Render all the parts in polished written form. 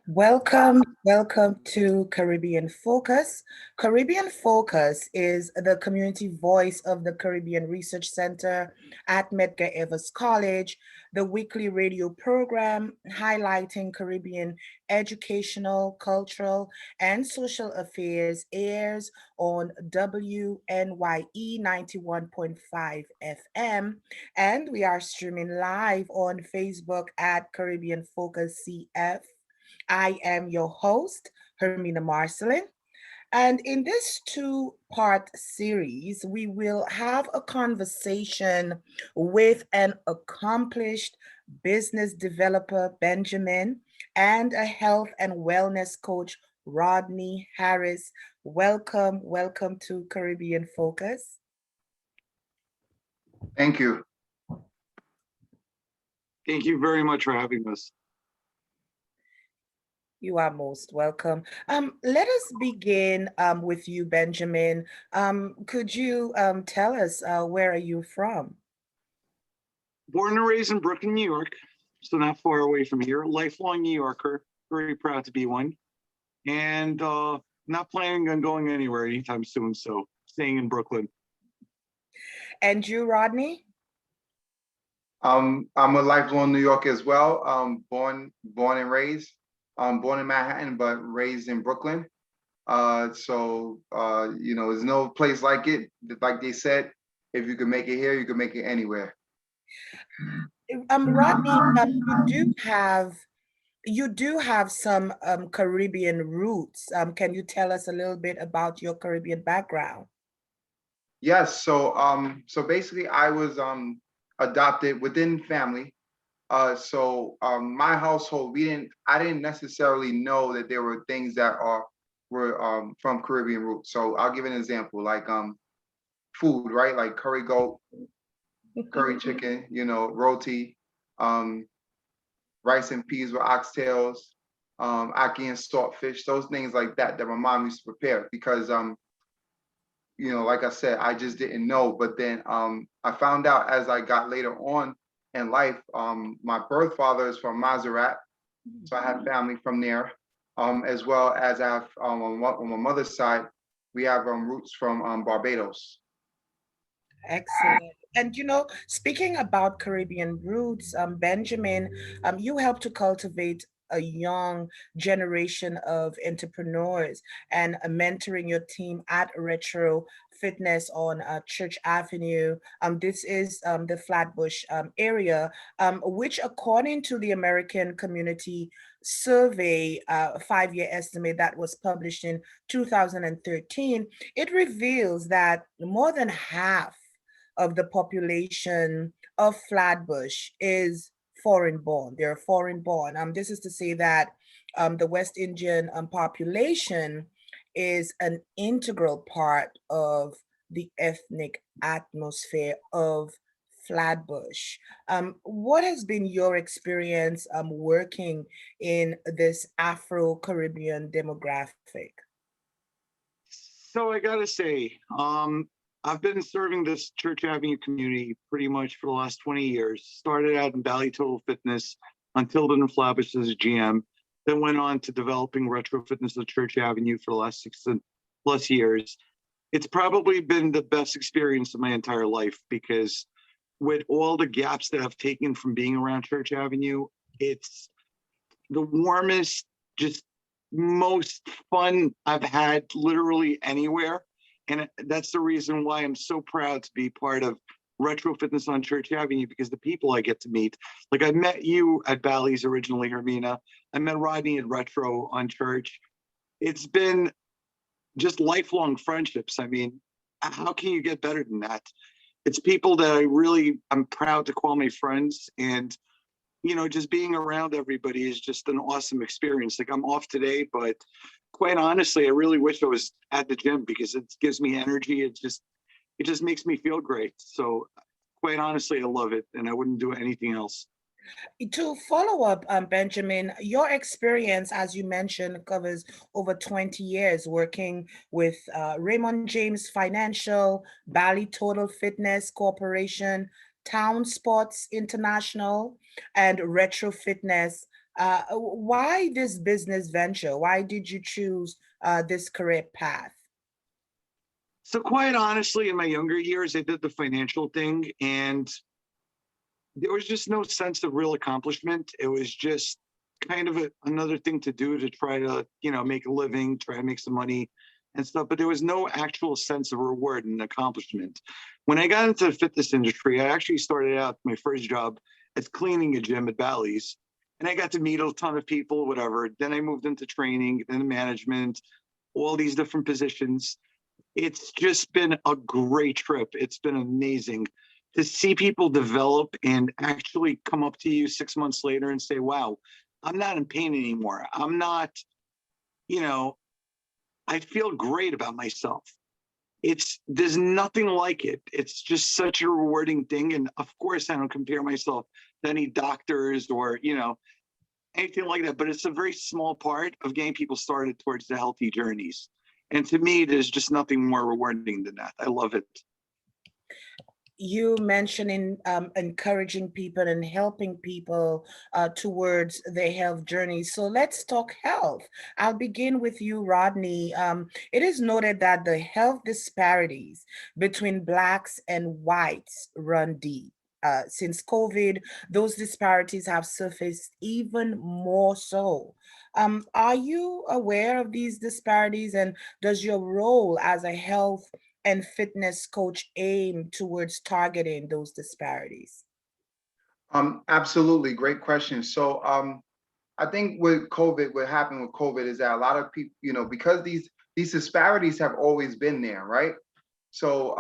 Welcome to Caribbean Focus. Caribbean Focus is the community voice of the Caribbean Research Center at Medgar Evers College, the weekly radio program highlighting Caribbean educational, cultural, and social affairs airs on WNYE 91.5 FM, and we are streaming live on Facebook at Caribbean Focus CF. I am your host, Hermina Marcellin. And in this two-part series, we will have a conversation with an accomplished business developer, Benjamin, and a health and wellness coach, Rodney Harris. Welcome to Caribbean Focus. Thank you. Thank you very much for having us. You are most welcome. Let us begin with you, Benjamin. Could you tell us where are you from? Born and raised in Brooklyn, New York, so not far away from here. Lifelong New Yorker, very proud to be one. And not planning on going anywhere anytime soon, so staying in Brooklyn. And you, Rodney? I'm a lifelong New Yorker as well. Born and raised. Born in Manhattan, but raised in Brooklyn. There's no place like it. Like they said, if you can make it here, you can make it anywhere. Rodney, you do have some Caribbean roots. Can you tell us a little bit about your Caribbean background? Yes. So basically, I was adopted within family. My household, I didn't necessarily know that there were things that were from Caribbean roots. So I'll give an example, like food, right? Like curry goat, curry chicken, roti, rice and peas with oxtails, ackee and saltfish, those things like that my mom used to prepare because like I said, I just didn't know. But then I found out as I got later on in life, my birth father is from Montserrat, so I have family from there, as well as I have on my mother's side, we have roots from Barbados. Excellent. And speaking about Caribbean roots, Benjamin, you help to cultivate a young generation of entrepreneurs and mentoring your team at Retro Fitness on Church Avenue. This is the Flatbush area, which according to the American Community Survey 5-year estimate that was published in 2013, it reveals that more than half of the population of Flatbush is foreign born. They're foreign born. This is to say that the West Indian population is an integral part of the ethnic atmosphere of Flatbush. What has been your experience working in this Afro-Caribbean demographic? So I gotta say, I've been serving this Church Avenue community pretty much for the last 20 years. Started out in Bally Total Fitness on Tilden and Flatbush as a GM, then went on to developing Retro Fitness at Church Avenue for the last 6+ years. It's probably been the best experience of my entire life because with all the gaps that I've taken from being around Church Avenue, it's the warmest, just most fun I've had literally anywhere. And that's the reason why I'm so proud to be part of Retro Fitness on Church Avenue, because the people I get to meet, like I met you at Bally's originally, Hermina. I met Rodney at Retro on Church. It's been just lifelong friendships. I mean, how can you get better than that? It's people that I'm proud to call my friends. And, just being around everybody is just an awesome experience. Like I'm off today, but quite honestly, I really wish I was at the gym because it gives me energy. It just makes me feel great. So quite honestly, I love it and I wouldn't do anything else. To follow up, Benjamin, your experience, as you mentioned, covers over 20 years working with Raymond James Financial, Bally Total Fitness Corporation, Town Sports International, and Retro Fitness Why this business venture? Why did you choose this career path? So quite honestly, in my younger years, I did the financial thing, and there was just no sense of real accomplishment. It was just kind of another thing to do to try to, make a living, try to make some money and stuff. But there was no actual sense of reward and accomplishment. When I got into the fitness industry, I actually started out my first job as cleaning a gym at Bally's. And I got to meet a ton of people, whatever. Then I moved into training, then management, all these different positions. It's just been a great trip. It's been amazing to see people develop and actually come up to you 6 months later and say, wow, I'm not in pain anymore. I'm not, you know, I feel great about myself. There's nothing like it. It's just such a rewarding thing. And of course, I don't compare myself to any doctors or, anything like that, but it's a very small part of getting people started towards the healthy journeys. And to me, there's just nothing more rewarding than that. I love it. You mentioning encouraging people and helping people towards their health journey. So let's talk health. I'll begin with you, Rodney. It is noted that the health disparities between Blacks and whites run deep. Since COVID, those disparities have surfaced even more so. Are you aware of these disparities, and does your role as a health and fitness coach aim towards targeting those disparities? Absolutely, great question. So, I think with COVID, what happened with COVID is that a lot of people, because these disparities have always been there, right? So,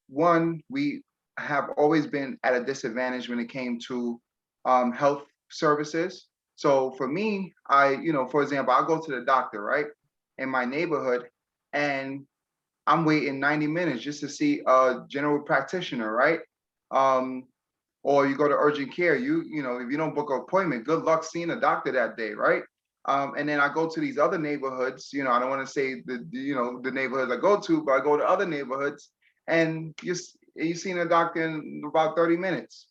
one, we have always been at a disadvantage when it came to health services. So for me, for example, I'll go to the doctor, right, in my neighborhood, and I'm waiting 90 minutes just to see a general practitioner, right? Um, or you go to urgent care, if you don't book an appointment, good luck seeing a doctor that day, right? And then I go to these other neighborhoods, I don't want to say the neighborhoods I go to, but I go to other neighborhoods and you're seeing a doctor in about 30 minutes,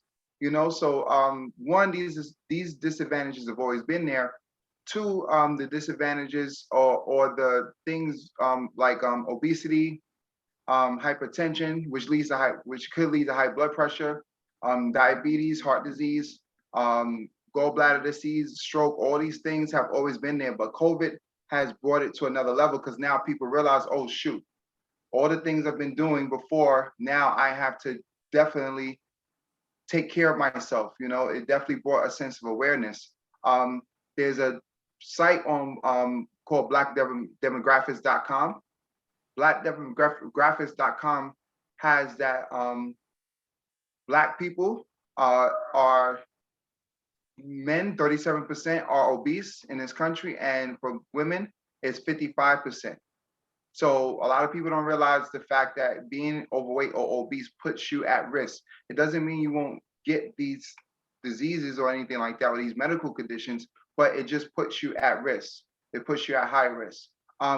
So one, these disadvantages have always been there. Two, the disadvantages or the things like obesity, hypertension, which could lead to high blood pressure, diabetes, heart disease, gallbladder disease, stroke. All these things have always been there, but COVID has brought it to another level because now people realize, oh shoot, all the things I've been doing before, now I have to definitely take care of myself. It definitely brought a sense of awareness. There's a site on called blackdemographics.com. Blackdemographics.com has that Black people are men, 37% are obese in this country, and for women, it's 55%. So a lot of people don't realize the fact that being overweight or obese puts you at risk. It doesn't mean you won't get these diseases or anything like that, or these medical conditions, but it just puts you at risk. It puts you at high risk.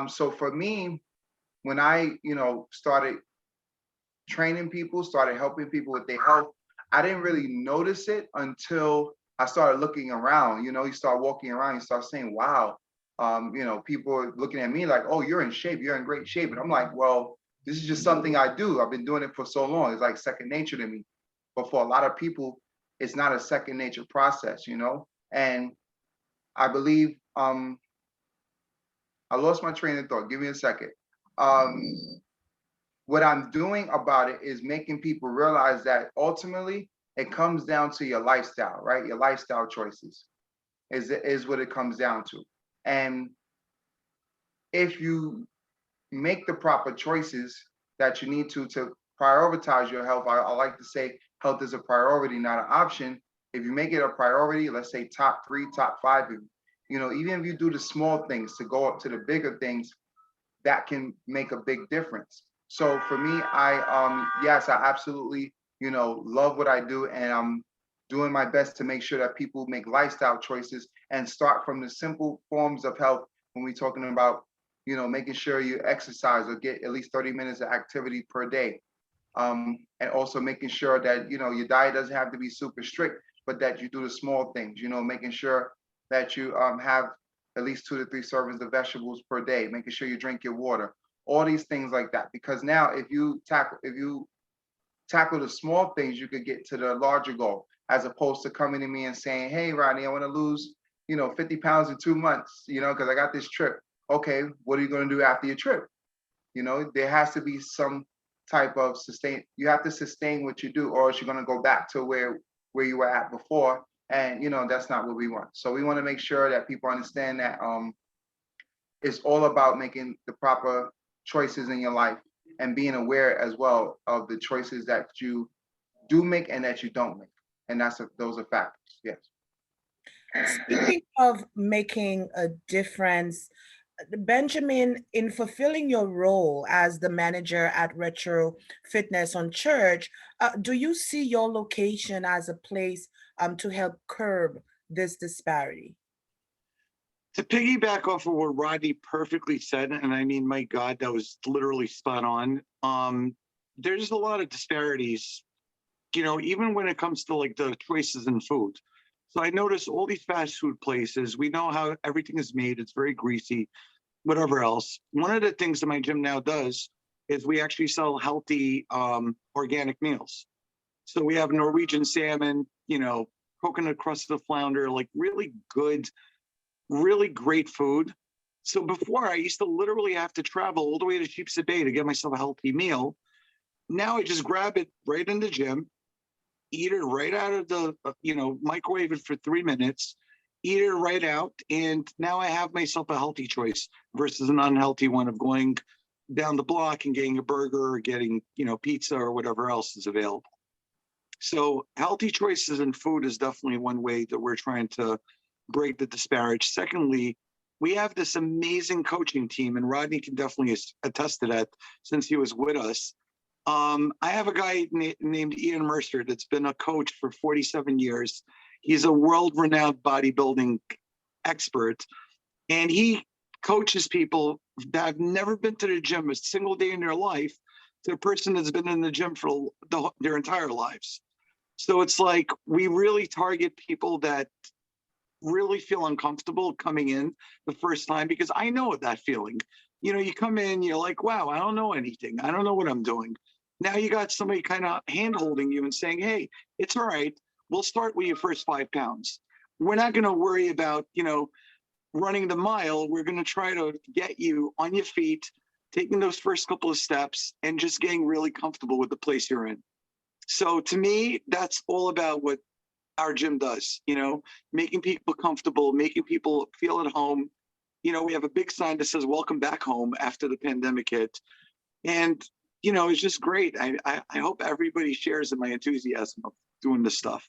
So for me, when I, started training people, started helping people with their health, I didn't really notice it until I started looking around. You start walking around, you start saying, wow, people are looking at me like, oh, you're in shape, you're in great shape. And I'm like, well, this is just something I do. I've been doing it for so long. It's like second nature to me. But for a lot of people, it's not a second nature process, And I believe I lost my train of thought. Give me a second. What I'm doing about it is making people realize that ultimately it comes down to your lifestyle, right? Your lifestyle choices is what it comes down to. And if you make the proper choices that you need to prioritize your health, I like to say health is a priority, not an option. If you make it a priority, let's say top 3, top 5, even if you do the small things to go up to the bigger things, that can make a big difference. So for me, yes, I absolutely, love what I do, and I'm doing my best to make sure that people make lifestyle choices and start from the simple forms of health when we're talking about, making sure you exercise or get at least 30 minutes of activity per day. And also making sure that, your diet doesn't have to be super strict, but that you do the small things, making sure that you have at least 2 to 3 servings of vegetables per day, making sure you drink your water, all these things like that. Because now if you tackle the small things, you could get to the larger goal, as opposed to coming to me and saying, "Hey, Rodney, I want to lose, 50 pounds in 2 months, because I got this trip." Okay, what are you going to do after your trip? There has to be some type of sustain. You have to sustain what you do, or else you're going to go back to where you were at before, and that's not what we want. So we want to make sure that people understand that it's all about making the proper choices in your life and being aware as well of the choices that you do make and that you don't make. And those are factors. Yes. Speaking of making a difference, Benjamin, in fulfilling your role as the manager at Retro Fitness on Church, do you see your location as a place to help curb this disparity? To piggyback off of what Rodney perfectly said, and I mean, my God, that was literally spot on. There's a lot of disparities, even when it comes to like the choices in food. So I notice all these fast food places, we know how everything is made, it's very greasy, whatever else. One of the things that my gym now does is we actually sell healthy organic meals. So we have Norwegian salmon, coconut crusted flounder, like really good, really great food. So before I used to literally have to travel all the way to Sheepshead Bay to get myself a healthy meal. Now I just grab it right in the gym, eat it right out of the, microwave it for 3 minutes, eat it right out. And now I have myself a healthy choice versus an unhealthy one of going down the block and getting a burger or getting, pizza or whatever else is available. So healthy choices in food is definitely one way that we're trying to break the disparage. Secondly, we have this amazing coaching team, and Rodney can definitely attest to that since he was with us. I have a guy named Ian Mercer that's been a coach for 47 years. He's a world-renowned bodybuilding expert, and he coaches people that have never been to the gym a single day in their life to a person that's been in the gym for their entire lives. So it's like we really target people that really feel uncomfortable coming in the first time, because I know that feeling. You come in, you're like, wow, I don't know anything. I don't know what I'm doing. Now you got somebody kind of hand holding you and saying, hey, it's all right. We'll start with your first 5 pounds. We're not going to worry about, running the mile. We're going to try to get you on your feet, taking those first couple of steps and just getting really comfortable with the place you're in. So to me, that's all about what our gym does, making people comfortable, making people feel at home. We have a big sign that says, welcome back home after the pandemic hit. And, it's just great. I hope everybody shares in my enthusiasm of doing this stuff.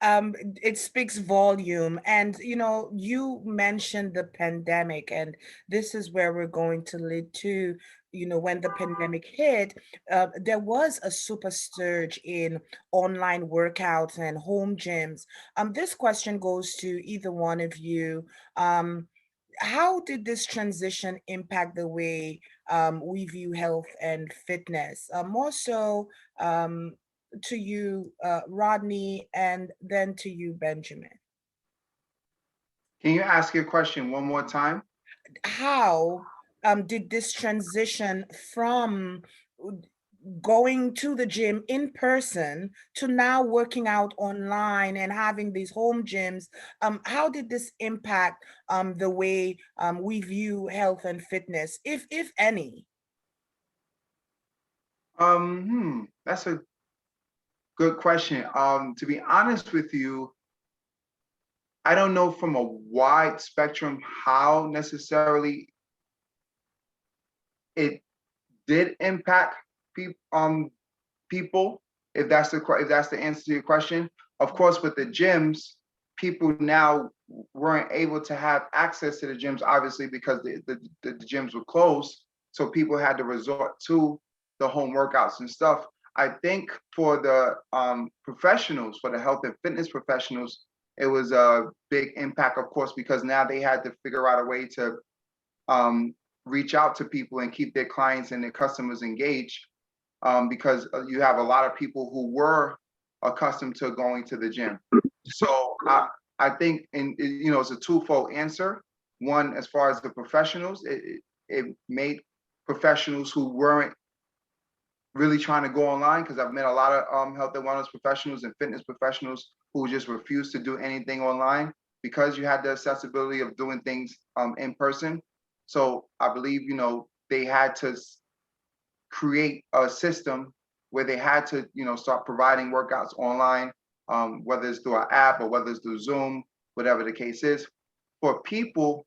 It speaks volume. And, you mentioned the pandemic, and this is where we're going to lead to, when the pandemic hit, there was a super surge in online workouts and home gyms. This question goes to either one of you. How did this transition impact the way we view health and fitness? More so, to you, Rodney, and then to you, Benjamin. Can you ask your question one more time? How did this transition from going to the gym in person to now working out online and having these home gyms, how did this impact the way we view health and fitness, if any? That's a good question. To be honest with you, I don't know from a wide spectrum how necessarily it did impact people. If that's the answer to your question. Of course, with the gyms, people now weren't able to have access to the gyms, obviously, because the gyms were closed. So people had to resort to the home workouts and stuff. I think for the professionals, for the health and fitness professionals, it was a big impact, of course, because now they had to figure out a way to reach out to people and keep their clients and their customers engaged, because you have a lot of people who were accustomed to going to the gym. So I think, and you know, it's a twofold answer. One, as far as the professionals, it made professionals who weren't really trying to go online, because I've met a lot of health and wellness professionals and fitness professionals who just refused to do anything online because you had the accessibility of doing things in person. So I believe, you know, they had to create a system where they had to, you know, start providing workouts online, whether it's through an app or whether it's through Zoom, whatever the case is. For people,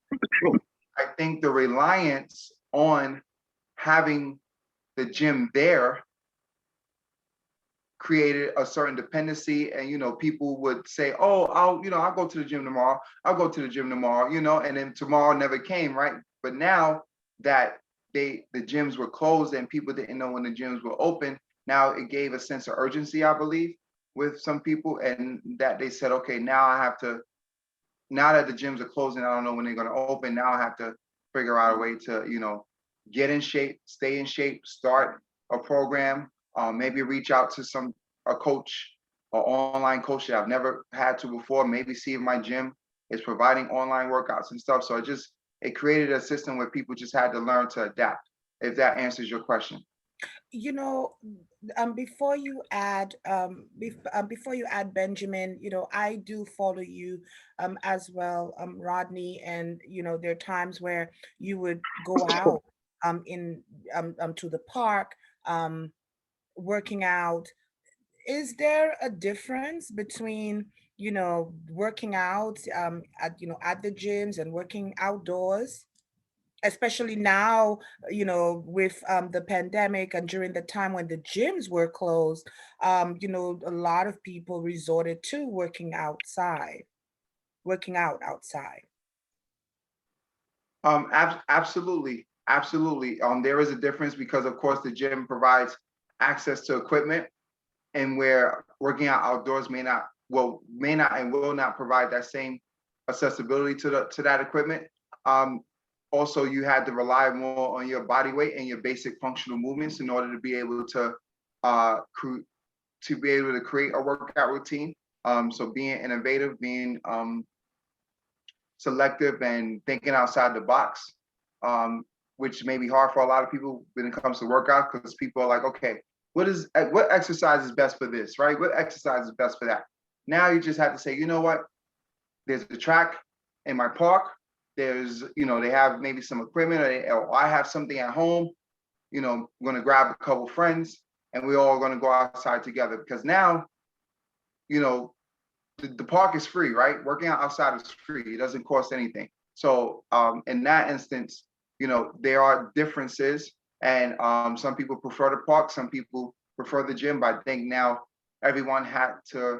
I think the reliance on having the gym there created a certain dependency, and you know, people would say, oh, I'll go to the gym tomorrow, I'll go to the gym tomorrow, you know, and then tomorrow never came, right? But now that the gyms were closed and people didn't know when the gyms were open, now it gave a sense of urgency, I believe, with some people, and that they said, okay, now that the gyms are closing, I don't know when they're going to open, now I have to figure out a way to, you know, get in shape, stay in shape, start a program, maybe reach out to a coach or online coach that I've never had to before, maybe see if my gym is providing online workouts and stuff. So it created a system where people just had to learn to adapt, if that answers your question. You know, before you add, before you add, Benjamin, you know, I do follow you as well, Rodney, and you know, there are times where you would go out in to the park, um, working out. Is there a difference between, you know, working out at, you know, at the gyms and working outdoors? Especially now, you know, with the pandemic and during the time when the gyms were closed, you know, a lot of people resorted to working out outside. Absolutely, absolutely. There is a difference because, of course, the gym provides access to equipment, and where working out outdoors may not and will not provide that same accessibility to that equipment. Um, Also, you had to rely more on your body weight and your basic functional movements in order to be able to create a workout routine. So being innovative, being selective, and thinking outside the box, um, which may be hard for a lot of people when it comes to workout, because people are like, okay, what exercise is best for this, right? What exercise is best for that? Now you just have to say, you know what? There's a track in my park. There's, you know, they have maybe some equipment, or I have something at home. You know, I'm gonna grab a couple friends, and we're all gonna go outside together, because now, you know, the park is free, right? Working out outside is free. It doesn't cost anything. So in that instance, you know, there are differences, and some people prefer the park, some people prefer the gym. But I think now everyone had to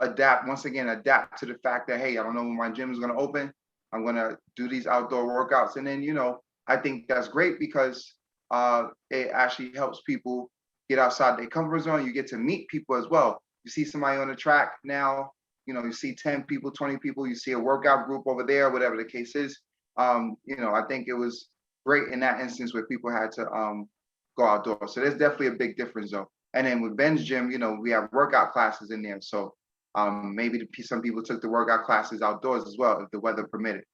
adapt to the fact that, hey, I don't know when my gym is going to open. I'm going to do these outdoor workouts. And then, you know, I think that's great because it actually helps people get outside their comfort zone. You get to meet people as well. You see somebody on the track now, you know, you see 10 people, 20 people, you see a workout group over there, whatever the case is. You know, I think it was great in that instance where people had to go outdoors. So there's definitely a big difference though. And then with Ben's gym, you know, we have workout classes in there. So maybe some people took the workout classes outdoors as well, if the weather permitted.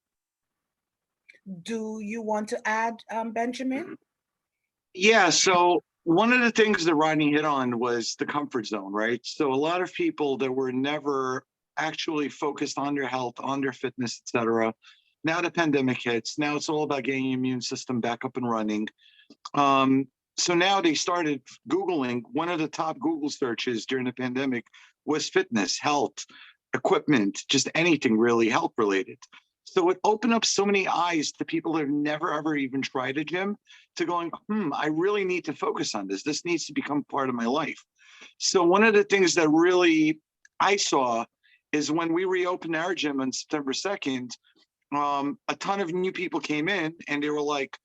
Do you want to add, Benjamin? Yeah, so one of the things that Rodney hit on was the comfort zone, right? So a lot of people that were never actually focused on their health, on their fitness, et cetera. Now the pandemic hits. Now it's all about getting your immune system back up and running. So now they started Googling. One of the top Google searches during the pandemic was fitness, health, equipment, just anything really health related. So it opened up so many eyes to people that have never, ever even tried a gym to going, I really need to focus on this. This needs to become part of my life. So one of the things that really I saw is when we reopened our gym on September 2nd, a ton of new people came in and they were like,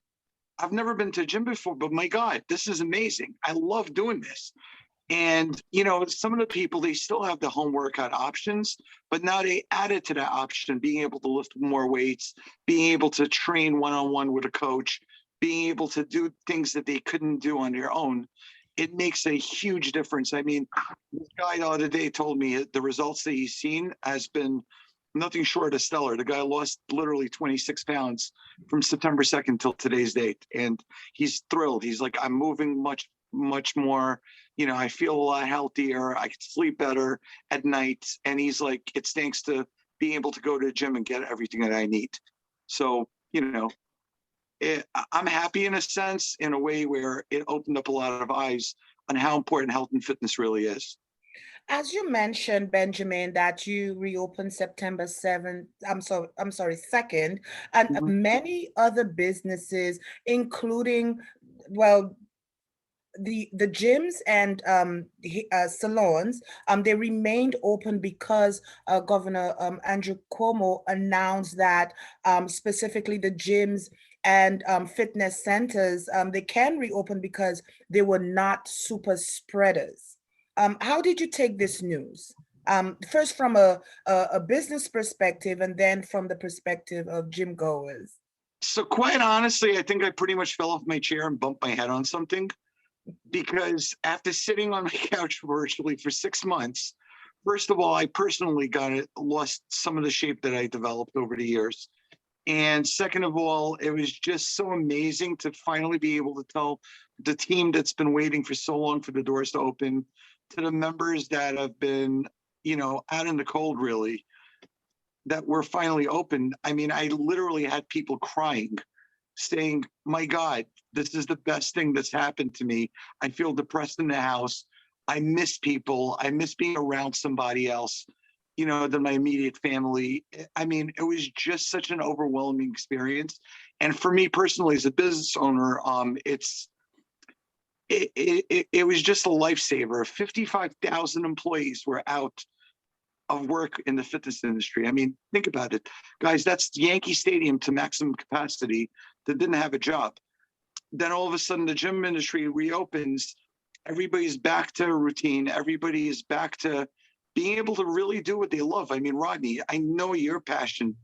I've never been to a gym before, but my God, this is amazing. I love doing this. And, you know, some of the people, they still have the home workout options, but now they added to that option, being able to lift more weights, being able to train one-on-one with a coach, being able to do things that they couldn't do on their own. it makes a huge difference. I mean, this guy the other day told me the results that he's seen has been nothing short of stellar. The guy lost literally 26 pounds from September 2nd till today's date. And he's thrilled. He's like, I'm moving much more. You know, I feel a lot healthier. I can sleep better at night. And he's like, it's thanks to being able to go to the gym and get everything that I need. So, you know, I'm happy in a sense, in a way where it opened up a lot of eyes on how important health and fitness really is. As you mentioned, Benjamin, that you reopened September 7th, I'm sorry, 2nd, and Mhm. many other businesses, including, well, the gyms and salons, they remained open because Governor Andrew Cuomo announced that specifically the gyms and fitness centers, they can reopen because they were not super spreaders. How did you take this news? First from a business perspective, and then from the perspective of gym goers. So quite honestly, I think I pretty much fell off my chair and bumped my head on something, because after sitting on my couch virtually for 6 months, first of all, I personally lost some of the shape that I developed over the years. And second of all, it was just so amazing to finally be able to tell the team that's been waiting for so long for the doors to open, to the members that have been, you know, out in the cold, really, that we're finally open. I mean, I literally had people crying, saying, my God, this is the best thing that's happened to me. I feel depressed in the house. I miss people. I miss being around somebody else, you know, than my immediate family. I mean, it was just such an overwhelming experience. And for me personally, as a business owner, it was just a lifesaver. 55,000 employees were out of work in the fitness industry. I mean, think about it, guys. That's Yankee Stadium to maximum capacity that didn't have a job. Then all of a sudden, the gym industry reopens. Everybody's back to routine. Everybody is back to being able to really do what they love. I mean, Rodney, I know your passion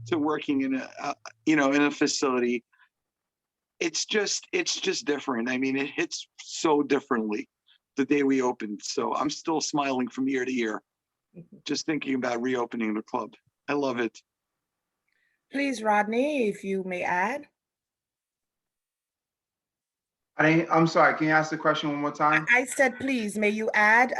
to working in in a facility. It's just different. I mean, it hits so differently the day we opened. So I'm still smiling from year to year, just thinking about reopening the club. I love it. Please, Rodney, if you may add. I'm sorry, can you ask the question one more time? I said, please, may you add?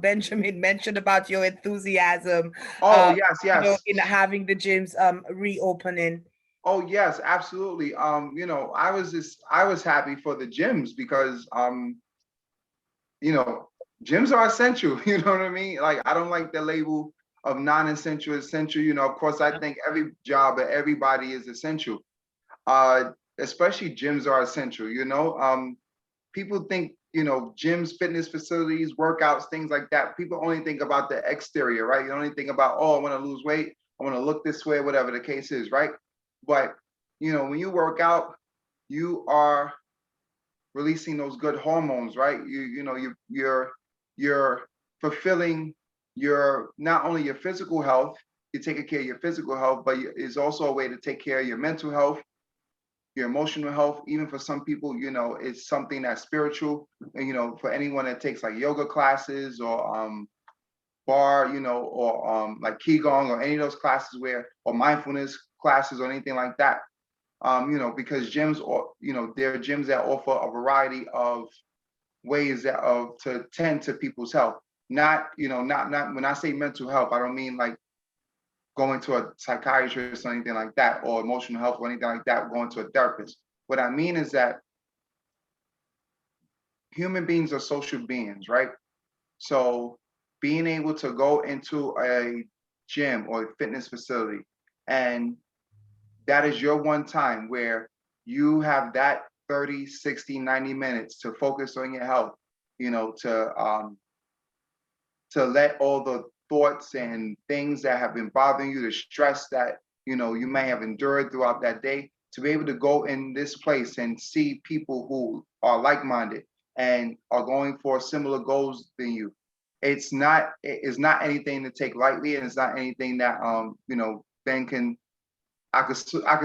Benjamin mentioned about your enthusiasm, Oh, yes, yes. in having the gyms reopening. Oh, yes, absolutely. I was happy for the gyms because you know, gyms are essential, you know what I mean? Like, I don't like the label of non-essential, essential. You know, of course, I think every job and everybody is essential. Uh, Especially gyms are essential, you know. People think, you know, gyms, fitness facilities, workouts, things like that. People only think about the exterior, right? You only think about, oh, I want to lose weight, I want to look this way, whatever the case is, right? But, you know, when you work out, you are releasing those good hormones, right? You're fulfilling your, not only your physical health, you're taking care of your physical health, but it's also a way to take care of your mental health, your emotional health. Even for some people, you know, it's something that's spiritual. And, you know, for anyone that takes like yoga classes or bar, you know, or like qigong or any of those classes or mindfulness classes or anything like that. You know, because gyms, or you know, there are gyms that offer a variety of ways to tend to people's health. Not, you know, not when I say mental health, I don't mean like going to a psychiatrist or anything like that, or emotional health or anything like that, going to a therapist. What I mean is that human beings are social beings, right? So being able to go into a gym or a fitness facility, and that is your one time where you have that 30, 60, 90 minutes to focus on your health, you know, to let all the thoughts and things that have been bothering you, the stress that, you know, you may have endured throughout that day, to be able to go in this place and see people who are like-minded and are going for similar goals than you. It's not anything to take lightly, and it's not anything that Ben can, I could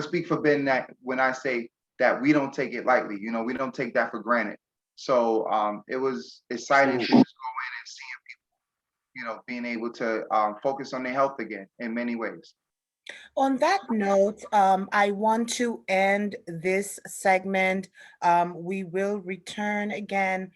speak for Ben that when I say that we don't take it lightly, you know, we don't take that for granted. So it was exciting to just go in and seeing people, being able to focus on their health again in many ways. On that note, I want to end this segment. We will return again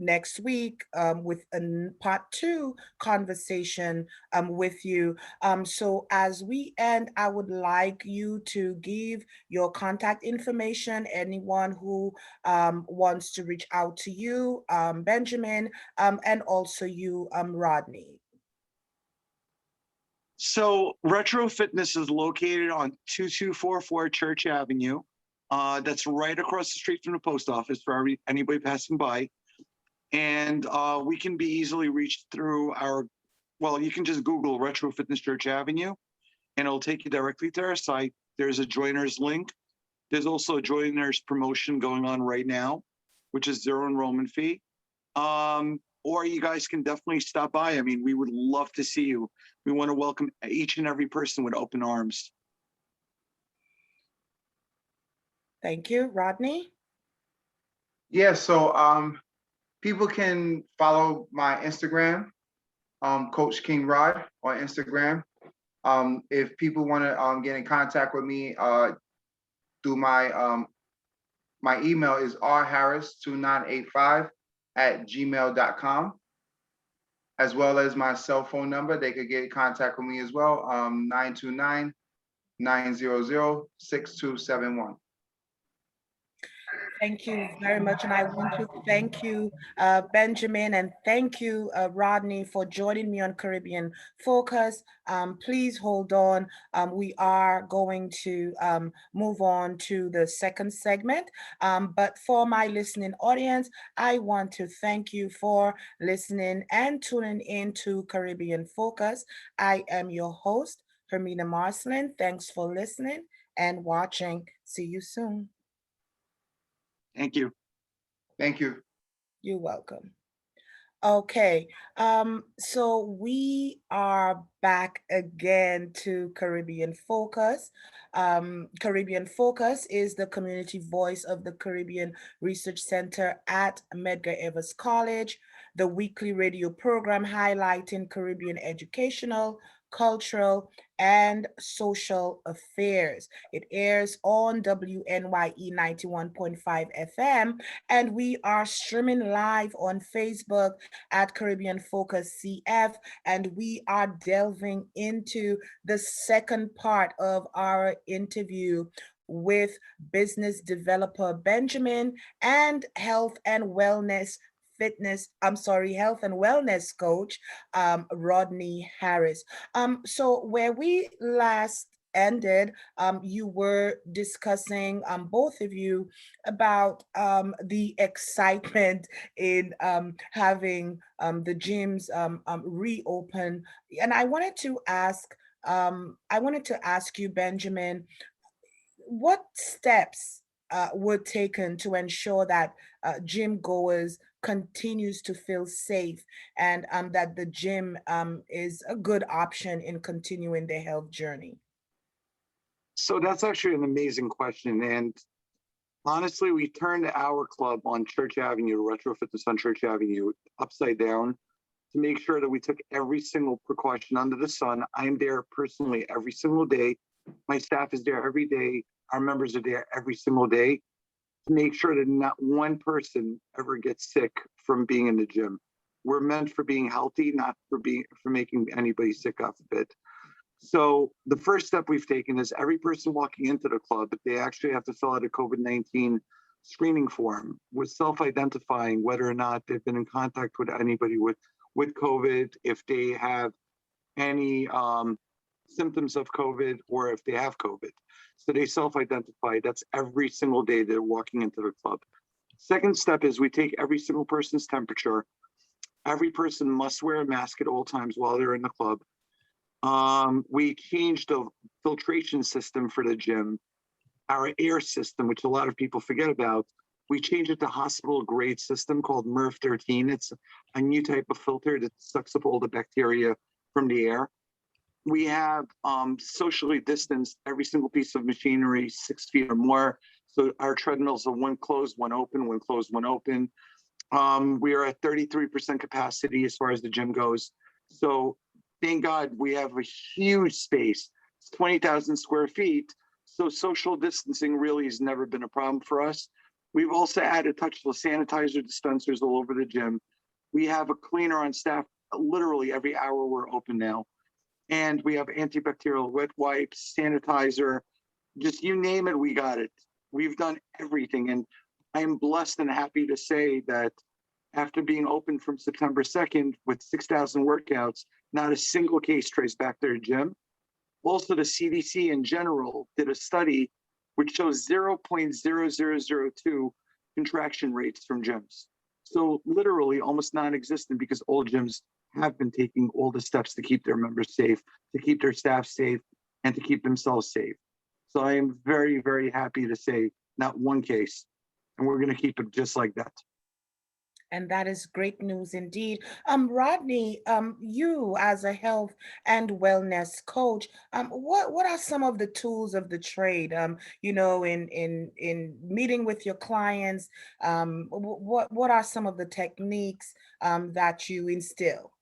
next week with a part two conversation with you. So as we end, I would like you to give your contact information, anyone who wants to reach out to you, Benjamin, and also you, Rodney. So Retro Fitness is located on 2244 Church Avenue. That's right across the street from the post office for anybody passing by. And we can be easily reached through you can just Google Retro Fitness Church Avenue and it'll take you directly to our site. There's a joiners link. There's also a joiners promotion going on right now, which is zero enrollment fee. Or you guys can definitely stop by. I mean, we would love to see you. We want to welcome each and every person with open arms. Thank you, Rodney. Yeah, so people can follow my Instagram, Coach King Rod on Instagram. If people want to get in contact with me through my email is rharris2985@gmail.com, as well as my cell phone number. They could get in contact with me as well, 929-900-6271. Thank you very much. And I want to thank you, Benjamin, and thank you, Rodney, for joining me on Caribbean Focus. Please hold on. We are going to move on to the second segment. But for my listening audience, I want to thank you for listening and tuning in to Caribbean Focus. I am your host, Hermina Marcellin. Thanks for listening and watching. See you soon. Thank you. Thank you. You're welcome. Okay, so we are back again to Caribbean Focus. Caribbean Focus is the community voice of the Caribbean Research Center at Medgar Evers College, the weekly radio program highlighting Caribbean educational, cultural, and social affairs. It airs on WNYE 91.5 FM, and we are streaming live on Facebook at Caribbean Focus CF, and we are delving into the second part of our interview with business developer Benjamin and health and wellness coach, Rodney Harris. So where we last ended, you were discussing, both of you, about the excitement in having the gyms reopen. And I wanted to ask you, Benjamin, what steps were taken to ensure that gym goers continues to feel safe and that the gym is a good option in continuing their health journey? So that's actually an amazing question. And honestly, we turned our club on Church Avenue, Retro Fitness on Church Avenue, upside down to make sure that we took every single precaution under the sun. I'm there personally every single day. My staff is there every day. Our members are there every single day to make sure that not one person ever gets sick from being in the gym. We're meant for being healthy, not for making anybody sick off of it. So the first step we've taken is every person walking into the club, they actually have to fill out a COVID-19 screening form with self-identifying whether or not they've been in contact with anybody with COVID, if they have any symptoms of COVID, or if they have COVID. So they self-identify. That's every single day they're walking into the club. Second step is we take every single person's temperature. Every person must wear a mask at all times while they're in the club. We changed the filtration system for the gym, our air system, which a lot of people forget about. We changed it to hospital grade system called MERV 13. It's a new type of filter that sucks up all the bacteria from the air. We have socially distanced every single piece of machinery 6 feet or more, So our treadmills are one closed, one open, one closed, one open. We are at 33% capacity as far as the gym goes. So thank God we have a huge space. It's 20,000 square feet. So social distancing really has never been a problem for us. We've also added touchless sanitizer dispensers all over the gym. We have a cleaner on staff literally every hour we're open now. And we have antibacterial wet wipes, sanitizer, just you name it, we got it. We've done everything. And I am blessed and happy to say that after being open from September 2nd with 6,000 workouts, not a single case traced back to their gym. Also, the CDC in general did a study which shows 0.0002 contraction rates from gyms. So literally almost non-existent, because all gyms have been taking all the steps to keep their members safe, to keep their staff safe, and to keep themselves safe. So I am very, very happy to say not one case, and we're going to keep it just like that. And that is great news indeed. Rodney, you as a health and wellness coach, what are some of the tools of the trade? In meeting with your clients, what are some of the techniques that you instill?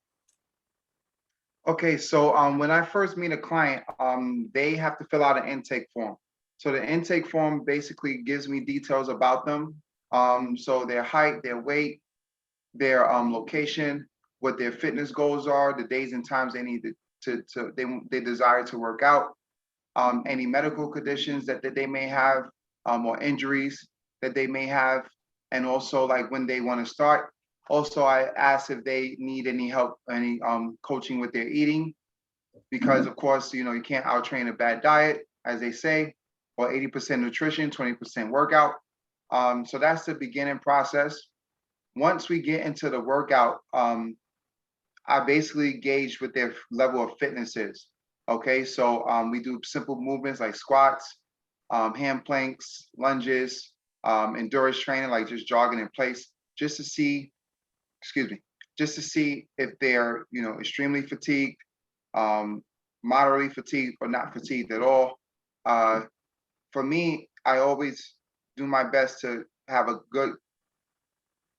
Okay, so when I first meet a client, they have to fill out an intake form. So the intake form basically gives me details about them. So their height, their weight, their location, what their fitness goals are, the days and times they need they desire to work out, any medical conditions that they may have, or injuries that they may have, and also like when they want to start. Also, I ask if they need any help, any coaching with their eating, because of course, you can't out-train a bad diet, as they say, or 80% nutrition, 20% workout. So that's the beginning process. Once we get into the workout, I basically gauge what their level of fitness is. Okay, so we do simple movements like squats, hand planks, lunges, endurance training, like just jogging in place, just to see, just to see if they're, extremely fatigued, moderately fatigued, or not fatigued at all. For me, I always do my best to have a good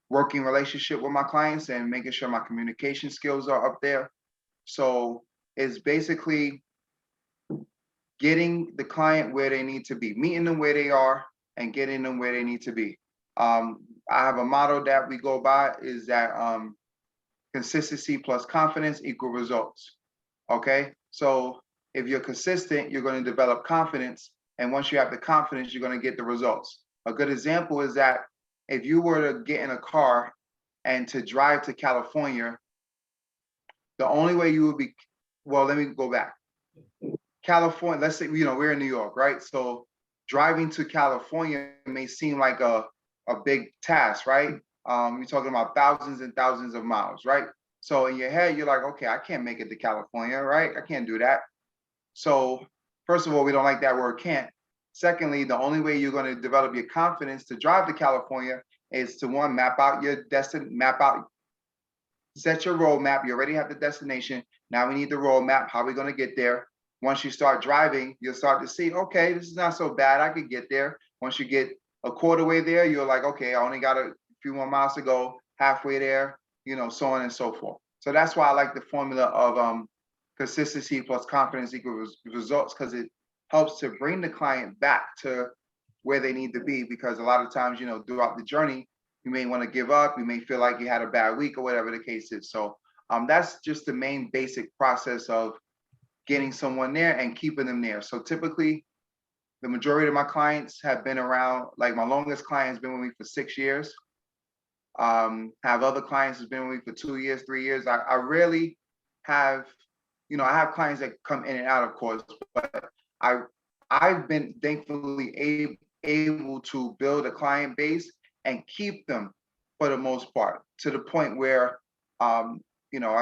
working relationship with my clients and making sure my communication skills are up there. So it's basically getting the client where they need to be, meeting them where they are and getting them where they need to be. I have a motto that we go by, is that consistency plus confidence equal results. Okay, so if you're consistent, you're going to develop confidence. And once you have the confidence, you're going to get the results. A good example is that if you were to get in a car and to drive to California, the only way you would be, well, let me go back. California, let's say, we're in New York, right? So driving to California may seem like a big task, right? You're talking about thousands and thousands of miles, right? So in your head, you're like, okay, I can't make it to California, right? I can't do that. So first of all, we don't like that word can't. Secondly, the only way you're going to develop your confidence to drive to California is to, one, map out your set your roadmap. You already have the destination. Now we need the roadmap. How are we going to get there? Once you start driving, you'll start to see, okay, this is not so bad. I could get there. Once you get a quarter way there, you're like, okay, I only got a few more miles to go, halfway there, so on and so forth. So that's why I like the formula of consistency plus confidence equals results, because it helps to bring the client back to where they need to be. Because a lot of times, throughout the journey, you may want to give up. You may feel like you had a bad week or whatever the case is. So that's just the main basic process of getting someone there and keeping them there. So typically, the majority of my clients have been around, like my longest client has been with me for 6 years. Have other clients who's been with me for 2 years, 3 years. I rarely have, I have clients that come in and out, of course, but I've been thankfully able to build a client base and keep them for the most part, to the point where I've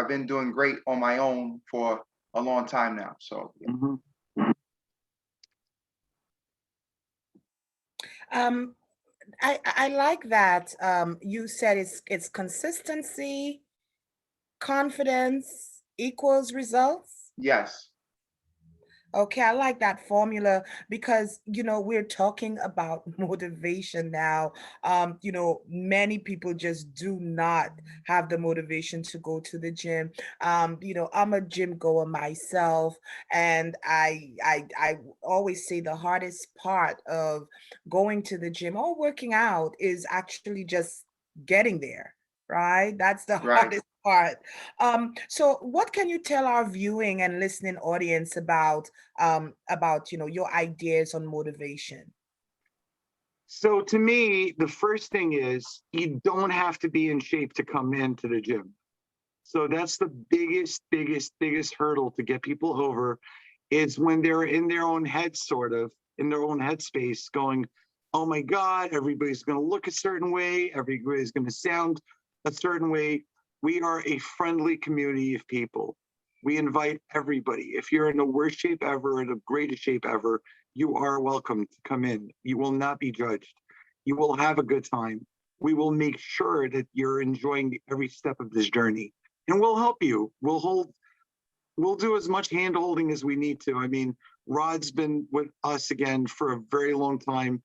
been doing great on my own for a long time now. So yeah. Mhm. I like that you said it's consistency, confidence equals results. Yes. Okay, I like that formula because, we're talking about motivation now. Many people just do not have the motivation to go to the gym. I'm a gym goer myself, and I always say the hardest part of going to the gym or working out is actually just getting there, right? That's the Right. hardest part. So what can you tell our viewing and listening audience about your ideas on motivation? So to me, the first thing is you don't have to be in shape to come into the gym. So that's the biggest hurdle to get people over is when they're in their own head, sort of in their own headspace, going, oh my God, everybody's going to look a certain way, everybody's going to sound a certain way. We are a friendly community of people. We invite everybody. If you're in the worst shape ever, in the greatest shape ever, you are welcome to come in. You will not be judged. You will have a good time. We will make sure that you're enjoying every step of this journey, and we'll help you. We'll do as much hand holding as we need to. I mean, Rod's been with us again for a very long time.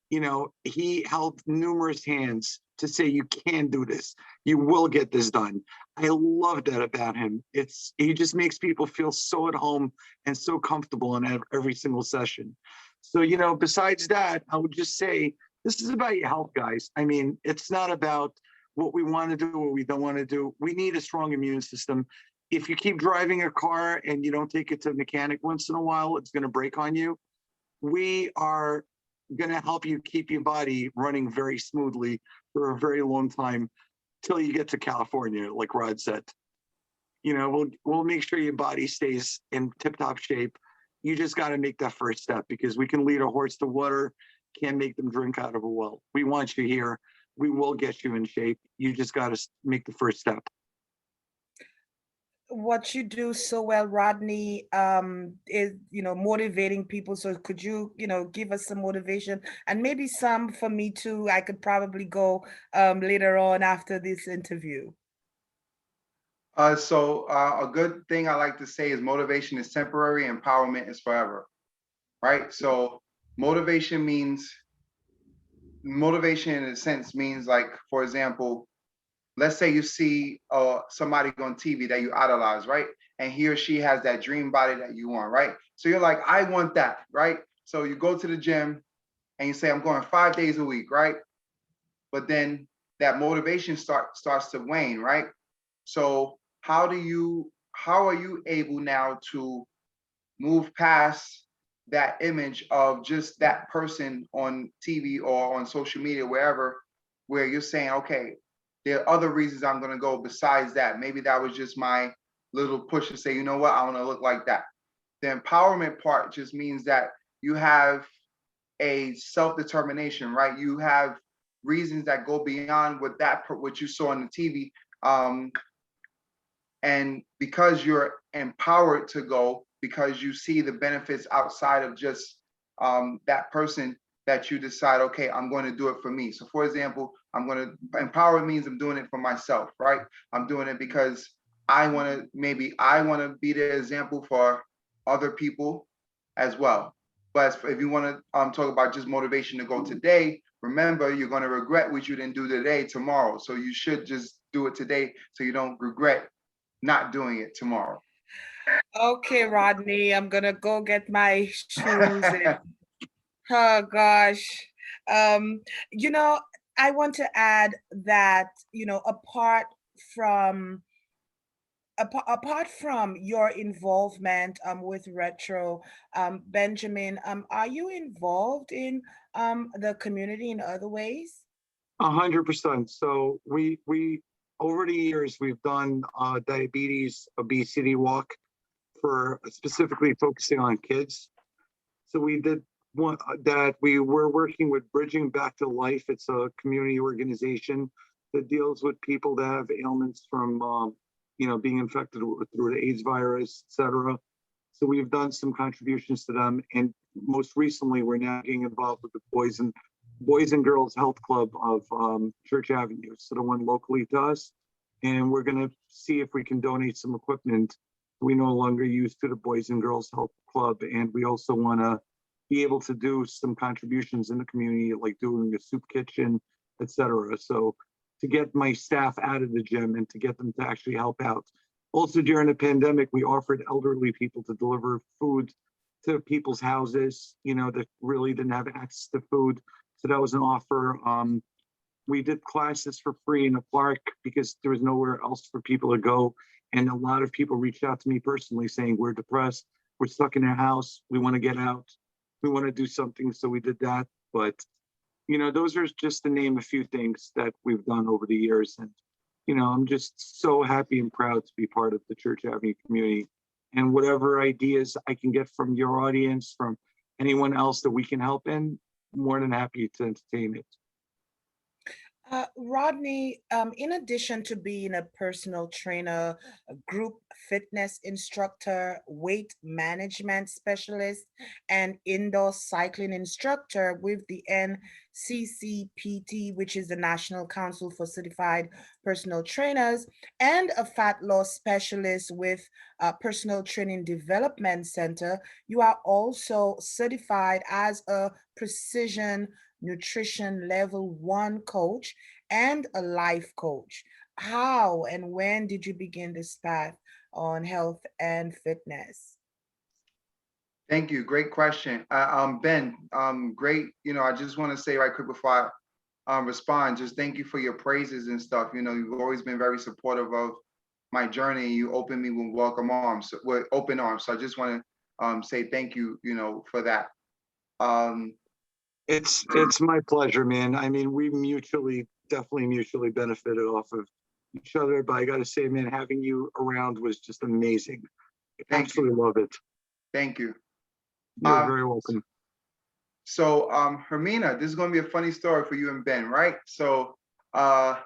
He held numerous hands to say, you can do this. You will get this done. I love that about him. He just makes people feel so at home and so comfortable in every single session. So, besides that, I would just say, this is about your health, guys. I mean, it's not about what we want to do, what we don't want to do. We need a strong immune system. If you keep driving a car and you don't take it to the mechanic once in a while, it's going to break on you. We are going to help you keep your body running very smoothly for a very long time till you get to California, like Rod said. We'll make sure your body stays in tip-top shape. You just got to make that first step, because we can lead a horse to water, can't make them drink out of a well. We want you here. We will get you in shape. You just got to make the first step. What you do so well, Rodney, is motivating people. So could you give us some motivation and maybe some for me too? I could probably go later on after this interview. So a good thing I like to say is motivation is temporary, empowerment is forever, right? So motivation means motivation in a sense means, like, for example, let's say you see somebody on TV that you idolize, right? And he or she has that dream body that you want, right? So you're like, I want that, right? So you go to the gym and you say, I'm going 5 days a week, right? But then that motivation starts to wane, right? So how are you able now to move past that image of just that person on TV or on social media, wherever, where you're saying, okay, there are other reasons I'm going to go besides that. Maybe that was just my little push to say, you know what, I want to look like that. The empowerment part just means that you have a self-determination, right? You have reasons that go beyond what you saw on the TV. And because you're empowered to go, because you see the benefits outside of just that person, that you decide, okay, I'm going to do it for me. So for example, empower means I'm doing it for myself, right? I'm doing it because I want to be the example for other people as well. But if you want to talk about just motivation to go today, remember, you're going to regret what you didn't do today tomorrow. So you should just do it today so you don't regret not doing it tomorrow. Okay, Rodney, I'm gonna go get my shoes and oh gosh. Um, you know, I want to add that, from apart from your involvement with retro, Benjamin, are you involved in the community in other ways? 100%. So we over the years we've done diabetes obesity walk for specifically focusing on kids. So we did one that we were working with Bridging Back to Life. It's a community organization that deals with people that have ailments from being infected through the AIDS virus, etc. So we've done some contributions to them, and most recently we're now getting involved with the Boys and Girls Health Club of Church Avenue, so the one locally to us, and we're going to see if we can donate some equipment We no longer use to the Boys and Girls Health Club, and we also want to be able to do some contributions in the community, like doing a soup kitchen, etc. So to get my staff out of the gym and to get them to actually help out. Also during the pandemic, we offered elderly people to deliver food to people's houses, that really didn't have access to food. So that was an offer. We did classes for free in the park because there was nowhere else for people to go. And a lot of people reached out to me personally saying, we're depressed, we're stuck in our house, we want to get out, we want to do something. So we did that. But, those are just to name a few things that we've done over the years. And, I'm just so happy and proud to be part of the Church Avenue community. And whatever ideas I can get from your audience, from anyone else that we can help in, more than happy to entertain it. Rodney, in addition to being a personal trainer, a group fitness instructor, weight management specialist, and indoor cycling instructor with the NCCPT, which is the National Council for Certified Personal Trainers, and a fat loss specialist with Personal Training Development Center, you are also certified as a precision nutrition level 1 coach and a life coach. How and when did you begin this path on health and fitness? Thank you. Great question. Ben, great. I just want to say right quick before I respond, just thank you for your praises and stuff. You've always been very supportive of my journey. You opened me with open arms. So I just want to say thank you, for that. It's my pleasure, man. I mean, we definitely mutually benefited off of each other. But I got to say, man, having you around was just amazing. Absolutely love it. Thank you. You're very welcome. So, Hermina, this is going to be a funny story for you and Ben, right? So, I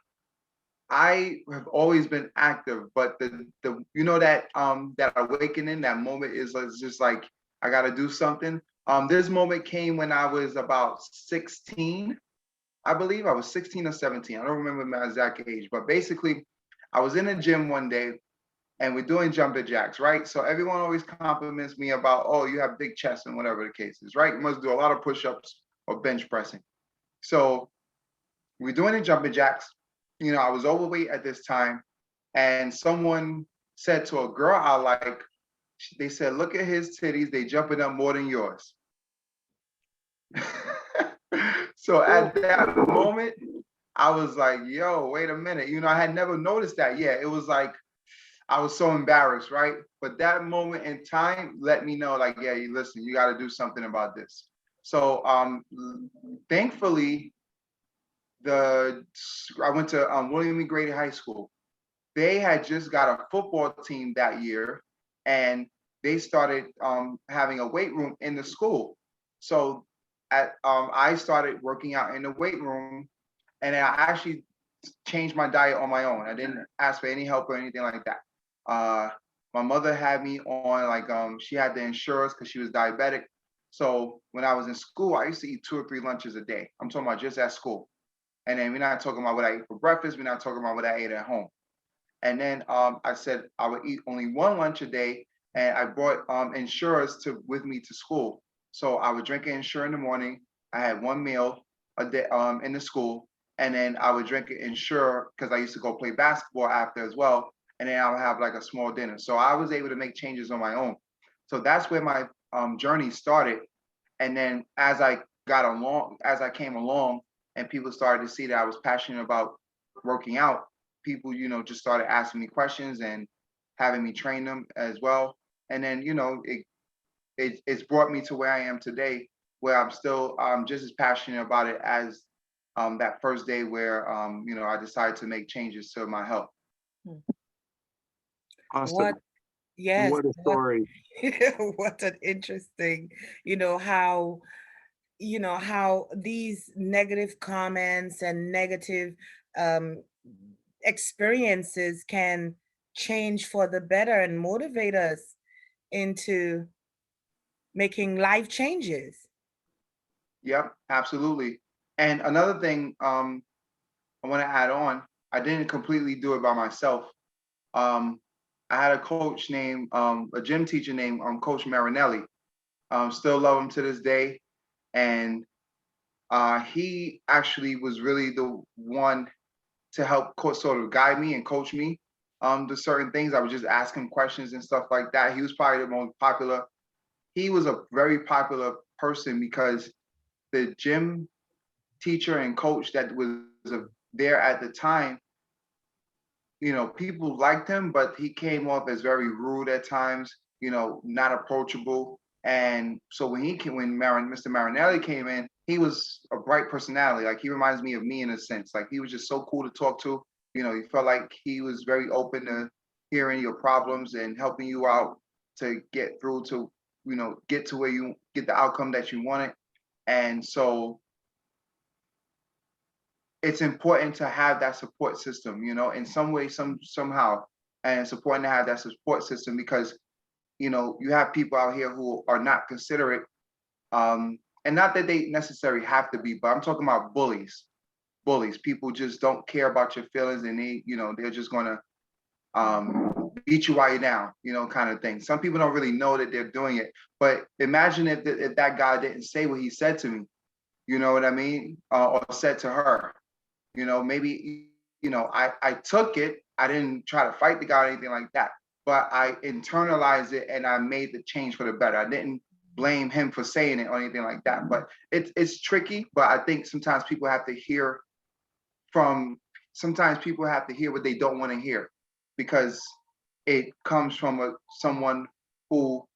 have always been active, but the that awakening, that moment is just like I got to do something. This moment came when I was about 16. I believe I was 16 or 17. I don't remember my exact age, but basically, I was in a gym one day and we're doing jumping jacks, right? So everyone always compliments me about, oh, you have big chest and whatever the case is, right? You must do a lot of push-ups or bench pressing. So we're doing the jumping jacks. I was overweight at this time, and someone said to a girl I like, they said, look at his titties, they jumping up more than yours. So at that moment, I was like, yo, wait a minute. I had never noticed that yet. It was like, I was so embarrassed, right? But that moment in time let me know, like, yeah, listen, you got to do something about this. So thankfully, I went to William E. Grady High School. They had just got a football team that year, and they started having a weight room in the school. So I started working out in the weight room, and I actually changed my diet on my own. I didn't ask for any help or anything like that. My mother had me on she had the insurance because she was diabetic. So when I was in school, I used to eat 2 or 3 lunches a day. I'm talking about just at school. And then we're not talking about what I eat for breakfast. We're not talking about what I ate at home. And then I said I would eat only 1 lunch a day, and I brought insurers with me to school. So I would drink an Ensure in the morning. I had 1 meal a day in the school, and then I would drink an Ensure because I used to go play basketball after as well. And then I would have like a small dinner. So I was able to make changes on my own. So that's where my journey started. And then as I came along, and people started to see that I was passionate about working out, people, just started asking me questions and having me train them as well. And then, it's brought me to where I am today, where I'm still just as passionate about it as that first day where, I decided to make changes to my health. Awesome. What? Yes. What a story. What an interesting, how how these negative comments and negative um, experiences can change for the better and motivate us into making life changes. Yep, absolutely. And another thing I want to add on, I didn't completely do it by myself. I I had a coach named, a gym teacher named Coach Marinelli. Still love him to this day. And he actually was really the one to help sort of guide me and coach me to certain things. I would just ask him questions and stuff like that. He was probably the most popular. He was a very popular person because the gym teacher and coach that was there at the time, people liked him, but he came off as very rude at times, not approachable. And so when Mr. Marinelli came in, he was a bright personality. Like he reminds me of me in a sense. Like he was just so cool to talk to. You felt like he was very open to hearing your problems and helping you out to get through to, get to where you get the outcome that you wanted. And so it's important to have that support system, in some way, somehow. And it's important to have that support system because, you have people out here who are not considerate. And not that they necessarily have to be, but I'm talking about bullies. Bullies. People just don't care about your feelings and they're just gonna beat you while you're down, kind of thing. Some people don't really know that they're doing it. But imagine if that guy didn't say what he said to me, you know what I mean? Or said to her. Maybe, I took it. I didn't try to fight the guy or anything like that, but I internalized it and I made the change for the better. I didn't blame him for saying it or anything like that, but it's tricky. But I think sometimes people have to hear what they don't want to hear because it comes from someone who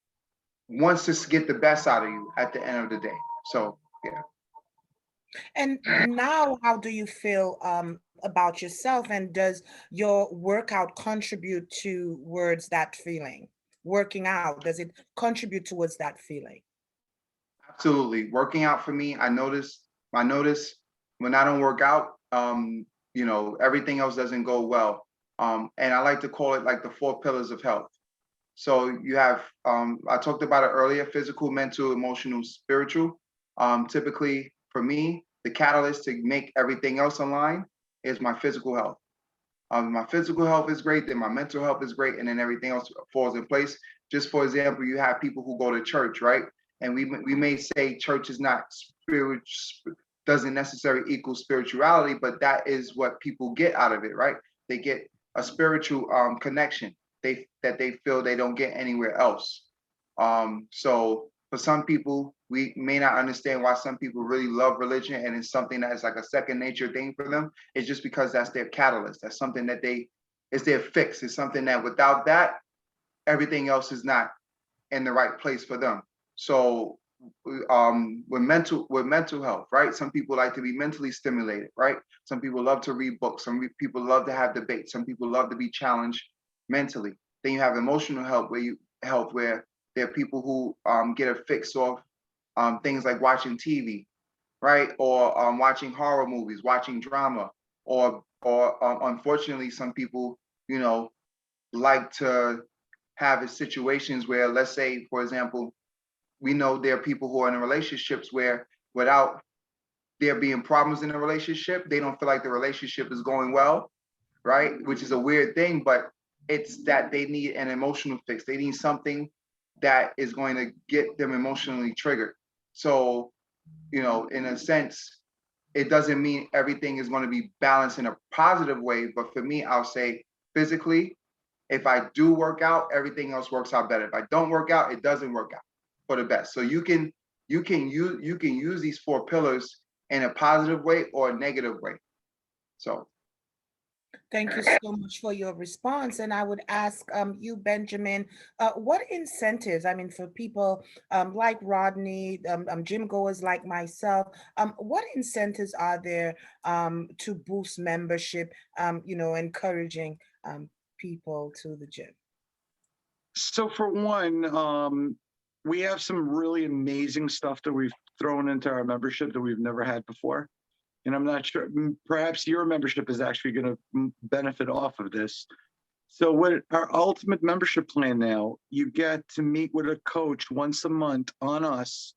wants to get the best out of you at the end of the day. So, yeah. And now, how do you feel about yourself? And does your workout contribute towards that feeling? Working out, does it contribute towards that feeling? Absolutely. Working out for me, I notice when I don't work out, everything else doesn't go well. And I like to call it like the 4 pillars of health. So you have, I talked about it earlier, physical, mental, emotional, spiritual. Typically for me, the catalyst to make everything else align is my physical health. My physical health is great, then my mental health is great, and then everything else falls in place. Just for example, you have people who go to church, right? And we may say church is not spiritual, doesn't necessarily equal spirituality, but that is what people get out of it, right? They get a spiritual connection that they feel they don't get anywhere else. So for some people, we may not understand why some people really love religion and it's something that is like a second nature thing for them. It's just because that's their catalyst. That's something that it's their fix. It's something that without that, everything else is not in the right place for them. So with mental health, right? Some people like to be mentally stimulated, right? Some people love to read books. People love to have debates. Some people love to be challenged mentally. Then you have emotional health where there are people who get a fix off things like watching TV, right? Or watching horror movies, watching drama, or unfortunately, some people, like to have situations where, let's say, for example, we know there are people who are in relationships where without there being problems in the relationship, they don't feel like the relationship is going well, right? Which is a weird thing, but it's that they need an emotional fix. They need something that is going to get them emotionally triggered. So, in a sense, it doesn't mean everything is going to be balanced in a positive way. But for me, I'll say physically, if I do work out, everything else works out better. If I don't work out, it doesn't work out for the best. So you can use these 4 pillars in a positive way or a negative way. So Thank you so much for your response. And I would ask you, Benjamin, what incentives, I mean, for people like Rodney, gym goers like myself, what incentives are there to boost membership, encouraging people to the gym? So for one, we have some really amazing stuff that we've thrown into our membership that we've never had before. And I'm not sure, perhaps your membership is actually going to benefit off of this. So what our ultimate membership plan now, you get to meet with a coach once a month on us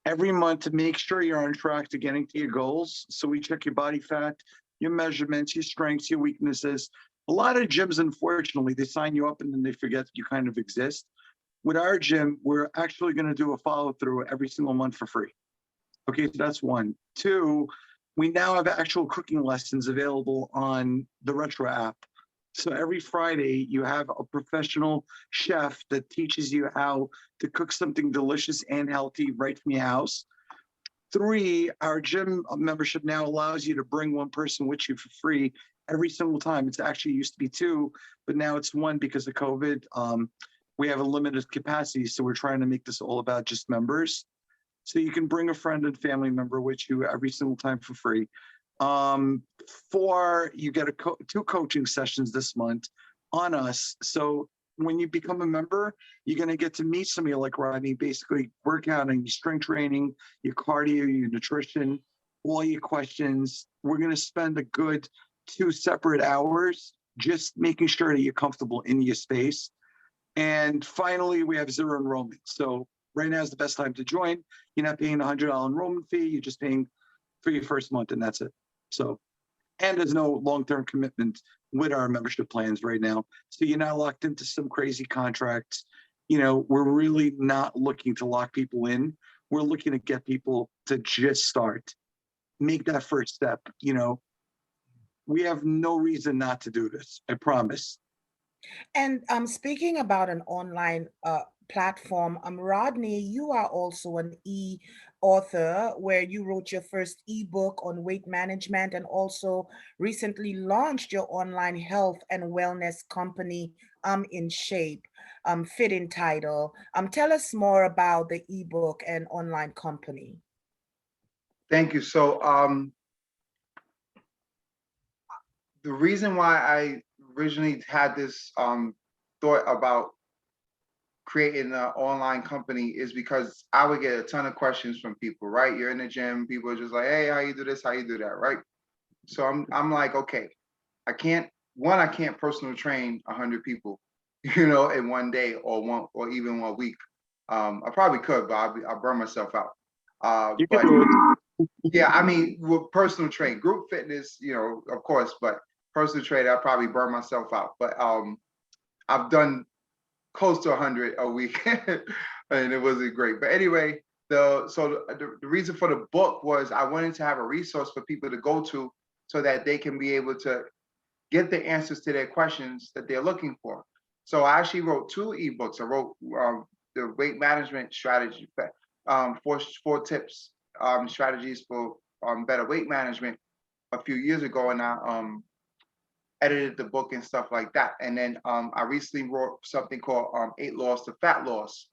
every month to make sure you're on track to getting to your goals. So we check your body fat, your measurements, your strengths, your weaknesses. A lot of gyms, unfortunately, they sign you up and then they forget you kind of exist. With our gym, we're actually going to do a follow through every single month for free. Okay, so that's one. Two, we now have actual cooking lessons available on the Retro app. So every Friday, you have a professional chef that teaches you how to cook something delicious and healthy right from your house. Three, our gym membership now allows you to bring one person with you for free every single time. It's actually used to be two, but now it's one because of COVID. We have a limited capacity, so we're trying to make this all about just members. So you can bring a friend and family member with you every single time for free. Four, you get two coaching sessions this month on us. So when you become a member, you're going to get to meet somebody like Rodney, basically work out on your strength training, your cardio, your nutrition, all your questions. We're going to spend a good 2 separate hours just making sure that you're comfortable in your space. And finally, we have zero enrollment. So right now is the best time to join. You're not paying a $100 enrollment fee. You're just paying for your first month, and that's it. So, and there's no long-term commitment with our membership plans right now. So you're not locked into some crazy contracts. You know, we're really not looking to lock people in. We're looking to get people to just start, make that first step. You know, we have no reason not to do this. I promise. And speaking about an online platform, Rodney, you are also an author where you wrote your first ebook on weight management and also recently launched your online health and wellness company, In Shape, Fit in Title. Tell us more about the ebook and online company. Thank you. So the reason why I originally had this thought about creating an online company is because I would get a ton of questions from people, right? You're in the gym, people are just like, hey, how you do this, how you do that, right? So I'm like, okay, I can't personal train 100 people, in one day or even 1 week. I probably could, but I'll burn myself out. You can But do it. yeah, I mean, with personal train, group fitness, of course, but personal train, I probably burn myself out. But I've done close to 100 a week, and it wasn't great. But anyway, the reason for the book was I wanted to have a resource for people to go to so that they can be able to get the answers to their questions that they're looking for. So I actually wrote 2 ebooks. I wrote the weight management strategy, four tips, strategies for better weight management a few years ago, and I edited the book and stuff like that. And then I recently wrote something called 8 Laws to Fat Loss.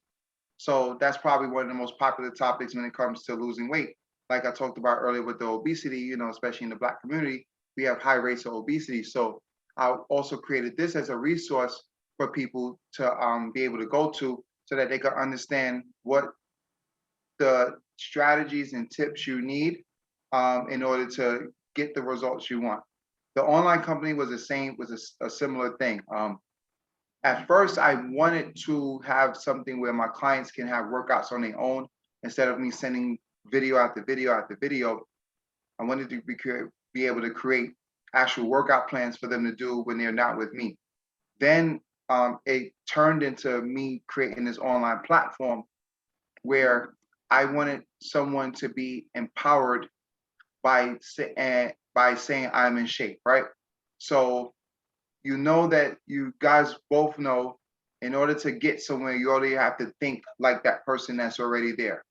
So that's probably one of the most popular topics when it comes to losing weight. Like I talked about earlier with the obesity, especially in the Black community, we have high rates of obesity. So I also created this as a resource for people to be able to go to so that they can understand what the strategies and tips you need in order to get the results you want. The online company was a similar thing. At first, I wanted to have something where my clients can have workouts on their own instead of me sending video after video after video. I wanted to be able to create actual workout plans for them to do when they're not with me. Then it turned into me creating this online platform where I wanted someone to be empowered by saying I'm in shape, right? So that you guys both know in order to get somewhere, you already have to think like that person that's already there.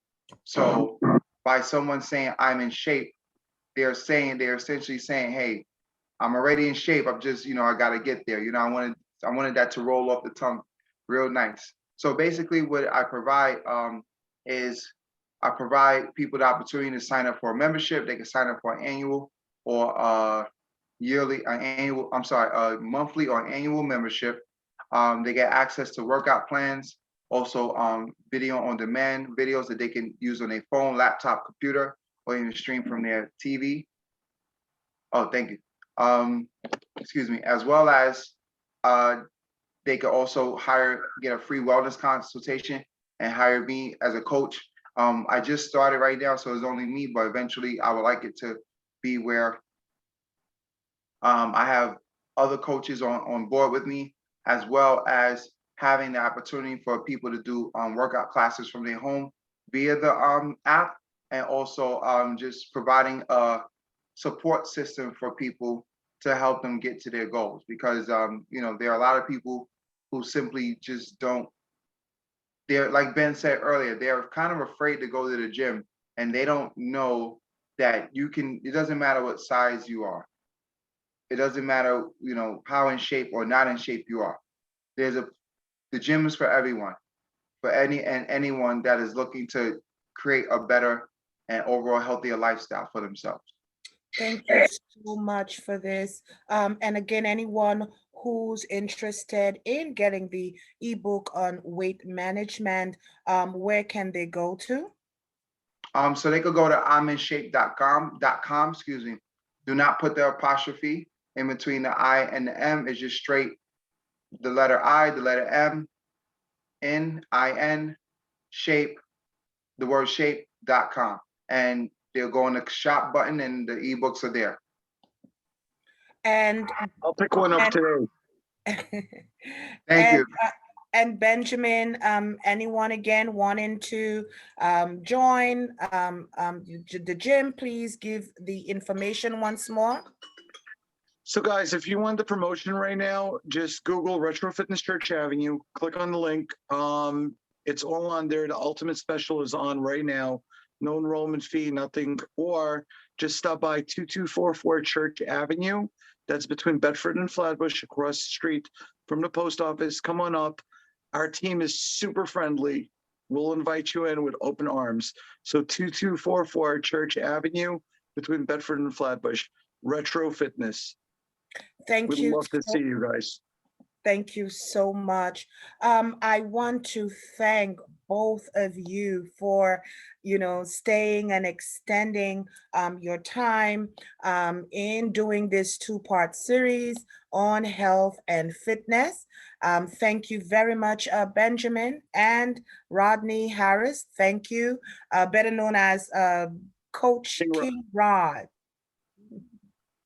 So by someone saying I'm in shape, they're essentially saying, hey, I'm already in shape. I'm just, I got to get there. I wanted that to roll off the tongue real nice. So basically what I provide is I provide people the opportunity to sign up for a membership. They can sign up for an annual or monthly or annual membership. They get access to workout plans, also video on demand videos that they can use on their phone, laptop, computer, or even stream from their TV. Oh, thank you. Excuse me. As well as they could also get a free wellness consultation and hire me as a coach. I just started right now, so it's only me, but eventually I would like it to be where I have other coaches on board with me, as well as having the opportunity for people to do workout classes from their home via the app, and also just providing a support system for people to help them get to their goals. Because there are a lot of people who simply just don't. They're, like Ben said earlier, they're kind of afraid to go to the gym, and they don't know that you can. It doesn't matter what size you are. It doesn't matter, how in shape or not in shape you are. The gym is for everyone, for anyone that is looking to create a better and overall healthier lifestyle for themselves. Thank you so much for this. And again, anyone who's interested in getting the ebook on weight management, where can they go to? So they could go to iminshape.com, excuse me. Do not put the apostrophe in between the I and the M. It's just straight the letter I, the letter M, N, shape, the word shape.com. And they'll go on the shop button and the ebooks are there. And I'll pick one up today. Thank you. And Benjamin, anyone again wanting to join the gym, please give the information once more. So guys, if you want the promotion right now, just Google Retro Fitness Church Avenue, click on the link. It's all on there. The ultimate special is on right now. No enrollment fee, nothing. Or just stop by 2244 Church Avenue. That's between Bedford and Flatbush, across the street from the post office. Come on up. Our team is super friendly. We'll invite you in with open arms. So 2244 Church Avenue, between Bedford and Flatbush, Retro Fitness. Thank We'd you. love to see you guys. Thank you so much. I want to thank both of you for, staying and extending your time in doing this two-part series on health and fitness. Thank you very much, Benjamin and Rodney Harris. Thank you, better known as Coach King Rod.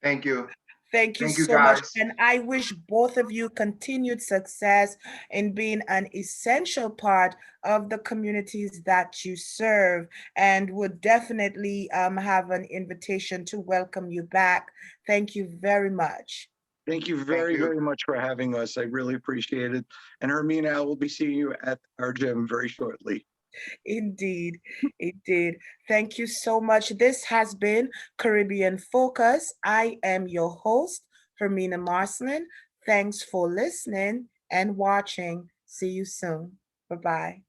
Thank you. Thank you so guys. much. And I wish both of you continued success in being an essential part of the communities that you serve, and would definitely have an invitation to welcome you back. Thank you very much. Thank you very much for having us. I really appreciate it. And Hermina, I will be seeing you at our gym very shortly. Indeed, it did. Thank you so much. This has been Caribbean Focus. I am your host, Hermina Marcellin. Thanks for listening and watching. See you soon. Bye-bye.